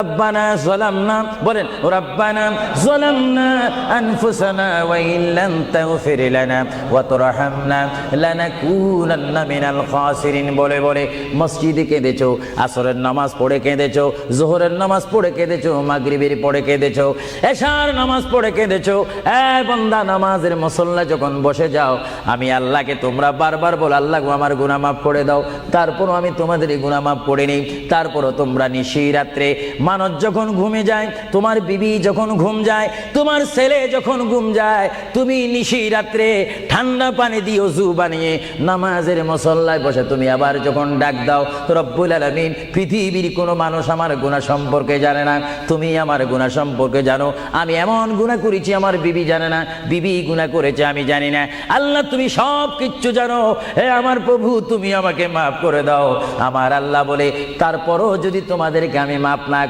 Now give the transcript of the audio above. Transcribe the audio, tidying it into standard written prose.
ربنا ظلمنا বলেন ربنا ظلمنا أنفسنا وإن لم تغفر لنا وترحمنا لنكونن من الخاسرين বলে বলে মসজিদে কেঁদেছো, আসরের নামাজ পড়ে কেঁদেছো, যোহরের নামাজ পড়ে কেঁদেছো, মাগরিবের পড়ে কেঁদেছো, এশার নামাজ পড়ে কেঁদেছো। এ বান্দা, নামাজের মুসল্লা যখন বসে যাও, আমি আল্লাহকে তোমরা বারবার বল, আল্লাহ আমার গুনাহ মাফ করে দাও। তারপরও আমি তোমাদের গুনাহ মাফ করে নেই। তারপরও তোমরা নিশি রাত্রে, মানুষ যখন ঘুমে যায়, তোমার বিবি যখন ঘুম যায়, তোমার ছেলে যখন ঘুম যায়, তুমি নিশি রাত্রে ঠান্ডা পানি দিয়ে ওযু বানিয়ে নামাজের মুসল্লায় বসে তুমি আবার যখন ডাক দাও, রব্বুল আলামিন, পৃথিবীর কোনো মানুষ আমার গুনাহ সম্পর্কে জানে না, তুমি আমার গুনাহ সম্পর্কে জানো। আমি এমন গুনাহ করেছি আমার বিবি জানে না, বিবি গুনাহ করেছে আমি জানি না। আল্লাহ তুমি সব কিচ্ছু জানো। হে আমার প্রভু, তুমি আমাকে মাফ করে দাও। আমার আল্লাহ বলে, তারপরও যদি তোমাদেরকে আমি মাফ না